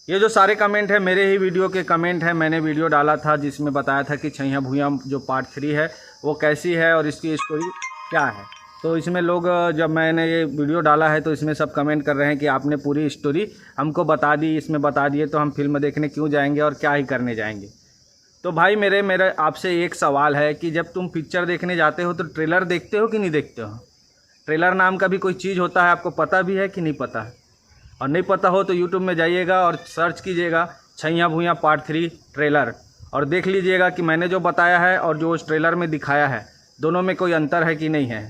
ये जो सारे कमेंट है मेरे ही वीडियो के कमेंट है। मैंने वीडियो डाला था जिसमें बताया था कि छैया भूया जो पार्ट 3 है वो कैसी है और इसकी स्टोरी क्या है। तो इसमें लोग, जब मैंने ये वीडियो डाला है तो इसमें सब कमेंट कर रहे हैं कि आपने पूरी स्टोरी हमको बता दी, इसमें बता दिए तो हम फिल्म देखने क्यों जाएंगे और क्या ही करने जाएंगे। तो भाई मेरे आपसे एक सवाल है कि जब तुम पिक्चर देखने जाते हो तो ट्रेलर देखते हो कि नहीं देखते हो? ट्रेलर नाम का भी कोई चीज़ होता है, आपको पता भी है कि नहीं पता है? और नहीं पता हो तो यूट्यूब में जाइएगा और सर्च कीजिएगा छैया भूया पार्ट 3 ट्रेलर, और देख लीजिएगा कि मैंने जो बताया है और जो उस ट्रेलर में दिखाया है दोनों में कोई अंतर है कि नहीं है।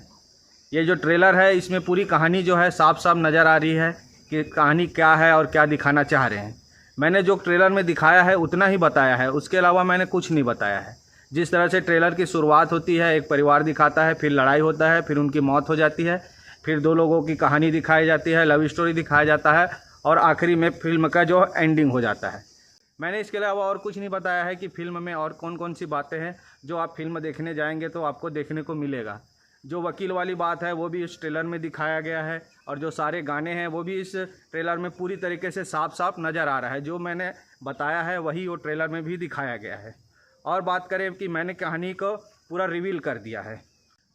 ये जो ट्रेलर है इसमें पूरी कहानी जो है साफ साफ नज़र आ रही है कि कहानी क्या है और क्या दिखाना चाह रहे हैं। मैंने जो ट्रेलर में दिखाया है उतना ही बताया है, उसके अलावा मैंने कुछ नहीं बताया है। जिस तरह से ट्रेलर की शुरुआत होती है, एक परिवार दिखाता है, फिर लड़ाई होता है, फिर उनकी मौत हो जाती है, फिर दो लोगों की कहानी दिखाई जाती है, लव स्टोरी दिखाया जाता है और आखिरी में फिल्म का जो एंडिंग हो जाता है। मैंने इसके अलावा और कुछ नहीं बताया है कि फिल्म में और कौन कौन सी बातें हैं जो आप फिल्म देखने जाएंगे तो आपको देखने को मिलेगा। जो वकील वाली बात है वो भी इस ट्रेलर में दिखाया गया है और जो सारे गाने हैं वो भी इस ट्रेलर में पूरी तरीके से साफ साफ नज़र आ रहा है। जो मैंने बताया है वही वो ट्रेलर में भी दिखाया गया है। और बात करें कि मैंने कहानी को पूरा रिवील कर दिया है,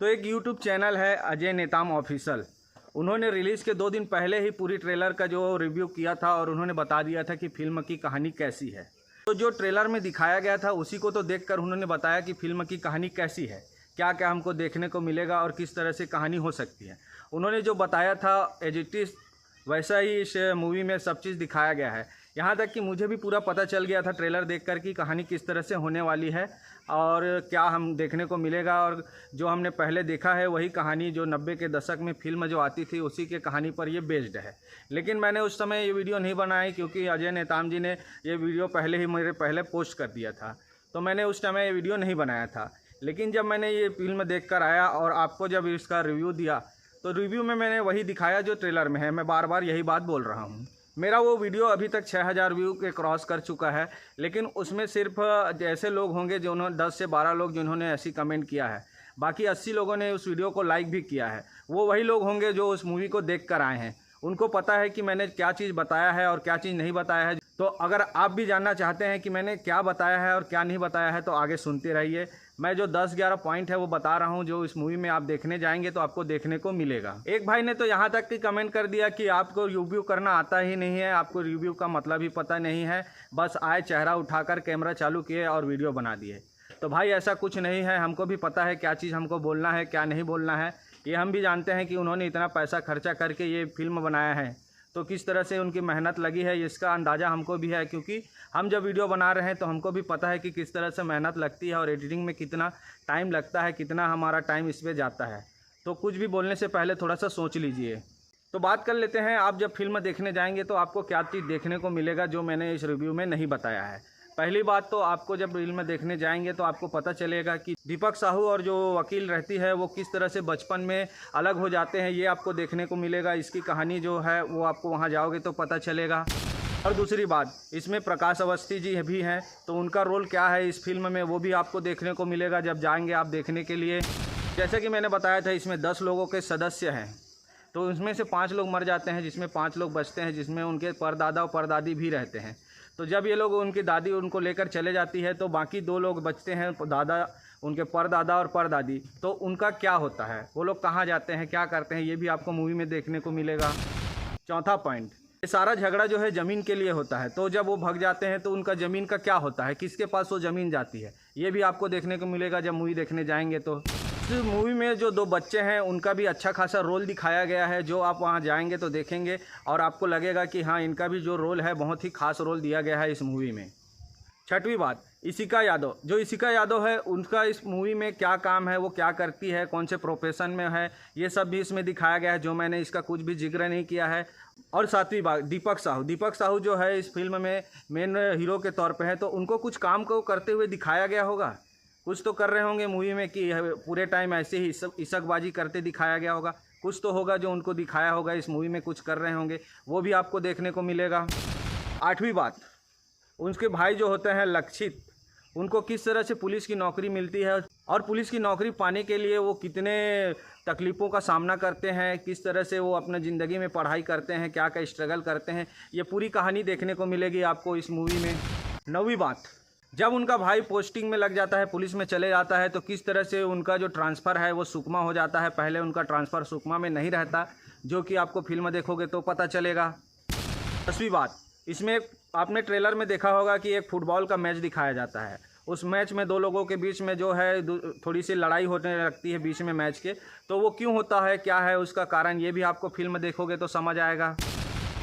तो एक यूट्यूब चैनल है अजय नेताम ऑफिशियल, उन्होंने रिलीज़ के 2 दिन पहले ही पूरी ट्रेलर का जो रिव्यू किया था और उन्होंने बता दिया था कि फिल्म की कहानी कैसी है। तो जो ट्रेलर में दिखाया गया था उसी को तो देखकर उन्होंने बताया कि फिल्म की कहानी कैसी है, क्या क्या हमको देखने को मिलेगा और किस तरह से कहानी हो सकती है। उन्होंने जो बताया था एज इट इज़ वैसा ही इस मूवी में सब चीज़ दिखाया गया है। यहाँ तक कि मुझे भी पूरा पता चल गया था ट्रेलर देखकर कि कहानी किस तरह से होने वाली है और क्या हम देखने को मिलेगा। और जो हमने पहले देखा है वही कहानी जो 90 के दशक में फिल्म जो आती थी उसी के कहानी पर ये बेस्ड है। लेकिन मैंने उस समय ये वीडियो नहीं बनाई क्योंकि अजय नेताम जी ने ये वीडियो पहले ही मेरे पहले पोस्ट कर दिया था, तो मैंने उस समय ये वीडियो नहीं बनाया था। लेकिन जब मैंने ये फिल्म देख कर आया और आपको जब इसका रिव्यू दिया तो रिव्यू में मैंने वही दिखाया जो ट्रेलर में है। मैं बार बार यही बात बोल रहा हूँ। मेरा वो वीडियो अभी तक 6000 व्यू के क्रॉस कर चुका है, लेकिन उसमें सिर्फ ऐसे लोग होंगे जो 10 से 12 लोग जिन्होंने ऐसी कमेंट किया है, बाकी 80 लोगों ने उस वीडियो को लाइक भी किया है। वो वही लोग होंगे जो उस मूवी को देख कर आए हैं, उनको पता है कि मैंने क्या चीज़ बताया है और क्या चीज़ नहीं बताया है। तो अगर आप भी जानना चाहते हैं कि मैंने क्या बताया है और क्या नहीं बताया है तो आगे सुनते रहिए। मैं जो 10-11 पॉइंट है वो बता रहा हूँ जो इस मूवी में आप देखने जाएंगे तो आपको देखने को मिलेगा। एक भाई ने तो यहाँ तक कि कमेंट कर दिया कि आपको रिव्यू करना आता ही नहीं है, आपको रिव्यू का मतलब ही पता नहीं है, बस आए चेहरा उठाकर कैमरा चालू किए और वीडियो बना दिए। तो भाई ऐसा कुछ नहीं है, हमको भी पता है क्या चीज़ हमको बोलना है क्या नहीं बोलना है। ये हम भी जानते हैं कि उन्होंने इतना पैसा खर्चा करके ये फिल्म बनाया है तो किस तरह से उनकी मेहनत लगी है इसका अंदाज़ा हमको भी है, क्योंकि हम जब वीडियो बना रहे हैं तो हमको भी पता है कि किस तरह से मेहनत लगती है और एडिटिंग में कितना टाइम लगता है, कितना हमारा टाइम इस पर जाता है। तो कुछ भी बोलने से पहले थोड़ा सा सोच लीजिए। तो बात कर लेते हैं, आप जब फिल्म देखने जाएंगे तो आपको क्या चीज़ देखने को मिलेगा जो मैंने इस रिव्यू में नहीं बताया है। पहली बात तो आपको जब फिल्म देखने जाएंगे तो आपको पता चलेगा कि दीपक साहू और जो वकील रहती है वो किस तरह से बचपन में अलग हो जाते हैं, ये आपको देखने को मिलेगा। इसकी कहानी जो है वो आपको वहाँ जाओगे तो पता चलेगा। और दूसरी बात, इसमें प्रकाश अवस्थी जी भी हैं तो उनका रोल क्या है इस फिल्म में वो भी आपको देखने को मिलेगा जब जाएंगे आप देखने के लिए। जैसे कि मैंने बताया था इसमें 10 लोगों के सदस्य हैं, तो उसमें से 5 लोग मर जाते हैं जिसमें 5 लोग बचते हैं, जिसमें उनके परदादा और परदादी भी रहते हैं। तो जब ये लोग उनकी दादी उनको लेकर चले जाती है तो बाकी 2 लोग बचते हैं, दादा उनके परदादा और परदादी, तो उनका क्या होता है, वो लोग कहाँ जाते हैं, क्या करते हैं, ये भी आपको मूवी में देखने को मिलेगा। चौथा पॉइंट, ये सारा झगड़ा जो है ज़मीन के लिए होता है, तो जब वो भाग जाते हैं तो उनका ज़मीन का क्या होता है, किसके पास वो ज़मीन जाती है, ये भी आपको देखने को मिलेगा जब मूवी देखने जाएंगे। तो इस मूवी में जो 2 बच्चे हैं उनका भी अच्छा खासा रोल दिखाया गया है, जो आप वहाँ जाएंगे तो देखेंगे और आपको लगेगा कि हाँ इनका भी जो रोल है बहुत ही खास रोल दिया गया है इस मूवी में। छठवीं बात, इशिका यादव, जो इशिका यादव है उनका इस मूवी में क्या काम है, वो क्या करती है, कौन से प्रोफेशन में है, ये सब भी इसमें दिखाया गया है, जो मैंने इसका कुछ भी जिक्र नहीं किया है। और 7वीं बात, दीपक साहू जो है इस फिल्म में मेन हीरो के तौर पे है, तो उनको कुछ काम को करते हुए दिखाया गया होगा, कुछ तो कर रहे होंगे मूवी में कि पूरे टाइम ऐसे ही इशकबाजी करते दिखाया गया होगा, कुछ तो होगा जो उनको दिखाया होगा इस मूवी में कुछ कर रहे होंगे, वो भी आपको देखने को मिलेगा। 8वीं बात, उनके भाई जो होते हैं लक्षित, उनको किस तरह से पुलिस की नौकरी मिलती है और पुलिस की नौकरी पाने के लिए वो कितने तकलीफ़ों का सामना करते हैं, किस तरह से वो अपने ज़िंदगी में पढ़ाई करते हैं, क्या क्या स्ट्रगल करते हैं, ये पूरी कहानी देखने को मिलेगी आपको इस मूवी में। 9वीं बात, जब उनका भाई पोस्टिंग में लग जाता है, पुलिस में चले जाता है, तो किस तरह से उनका जो ट्रांसफ़र है वो सुकमा हो जाता है। पहले उनका ट्रांसफ़र सुकमा में नहीं रहता, जो कि आपको फिल्म देखोगे तो पता चलेगा। 10वीं बात, इसमें आपने ट्रेलर में देखा होगा कि एक फुटबॉल का मैच दिखाया जाता है। उस मैच में 2 लोगों के बीच में जो है थोड़ी सी लड़ाई होने लगती है बीच में मैच के, तो वो क्यों होता है, क्या है उसका कारण, ये भी आपको फिल्म देखोगे तो समझ आएगा।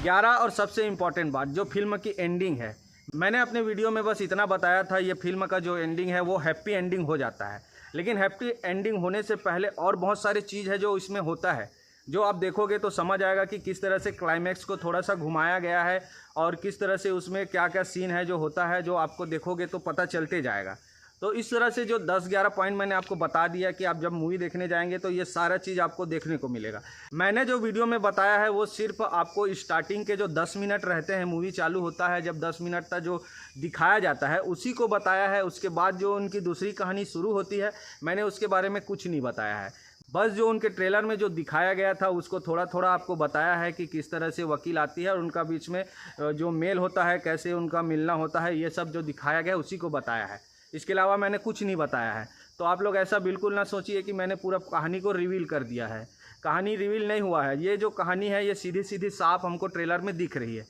11 और सबसे इम्पॉर्टेंट बात, जो फिल्म की एंडिंग है, मैंने अपने वीडियो में बस इतना बताया था, ये फिल्म का जो एंडिंग है वो हैप्पी एंडिंग हो जाता है। लेकिन हैप्पी एंडिंग होने से पहले और बहुत सारी चीज़ है जो इसमें होता है, जो आप देखोगे तो समझ आएगा कि किस तरह से क्लाइमैक्स को थोड़ा सा घुमाया गया है और किस तरह से उसमें क्या क्या सीन है जो होता है, जो आपको देखोगे तो पता चलते जाएगा। तो इस तरह से जो 10-11 पॉइंट मैंने आपको बता दिया कि आप जब मूवी देखने जाएंगे तो ये सारा चीज़ आपको देखने को मिलेगा। मैंने जो वीडियो में बताया है वो सिर्फ आपको स्टार्टिंग के जो 10 मिनट रहते हैं, मूवी चालू होता है जब 10 मिनट तक जो दिखाया जाता है उसी को बताया है। उसके बाद जो उनकी दूसरी कहानी शुरू होती है, मैंने उसके बारे में कुछ नहीं बताया है। बस जो उनके ट्रेलर में जो दिखाया गया था उसको थोड़ा थोड़ा आपको बताया है कि किस तरह से वकील आती है और उनका बीच में जो मेल होता है, कैसे उनका मिलना होता है, ये सब जो दिखाया गया उसी को बताया है। इसके अलावा मैंने कुछ नहीं बताया है। तो आप लोग ऐसा बिल्कुल ना सोचिए कि मैंने पूरा कहानी को रिवील कर दिया है। कहानी रिवील नहीं हुआ है। ये जो कहानी है ये सीधी सीधी साफ हमको ट्रेलर में दिख रही है।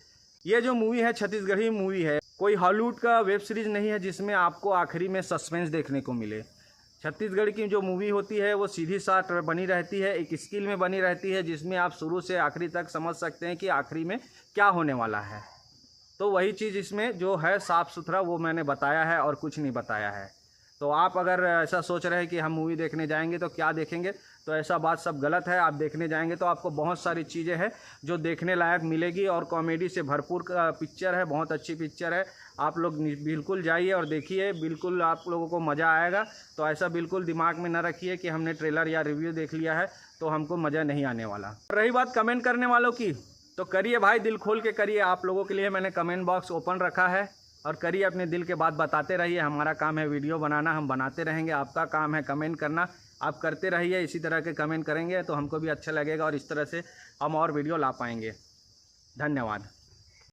ये जो मूवी है छत्तीसगढ़ी मूवी है, कोई हॉलीवुड का वेब सीरीज़ नहीं है जिसमें आपको आखिरी में सस्पेंस देखने को मिले। छत्तीसगढ़ की जो मूवी होती है वो सीधी साथ बनी रहती है, एक स्किल में बनी रहती है जिसमें आप शुरू से आखिरी तक समझ सकते हैं कि आखिरी में क्या होने वाला है। तो वही चीज़ इसमें जो है साफ़ सुथरा वो मैंने बताया है और कुछ नहीं बताया है। तो आप अगर ऐसा सोच रहे हैं कि हम मूवी देखने जाएंगे तो क्या देखेंगे, तो ऐसा बात सब गलत है। आप देखने जाएंगे तो आपको बहुत सारी चीज़ें हैं जो देखने लायक मिलेगी और कॉमेडी से भरपूर पिक्चर है, बहुत अच्छी पिक्चर है। आप लोग बिल्कुल जाइए और देखिए, बिल्कुल आप लोगों को मज़ा आएगा। तो ऐसा बिल्कुल दिमाग में ना रखिए कि हमने ट्रेलर या रिव्यू देख लिया है तो हमको मज़ा नहीं आने वाला। रही बात कमेंट करने वालों की, तो करिए भाई, दिल खोल के करिए। आप लोगों के लिए मैंने कमेंट बॉक्स ओपन रखा है और करिए, अपने दिल के बात बताते रहिए। हमारा काम है वीडियो बनाना, हम बनाते रहेंगे। आपका काम है कमेंट करना, आप करते रहिए। इसी तरह के कमेंट करेंगे तो हमको भी अच्छा लगेगा और इस तरह से हम और वीडियो ला पाएंगे। धन्यवाद।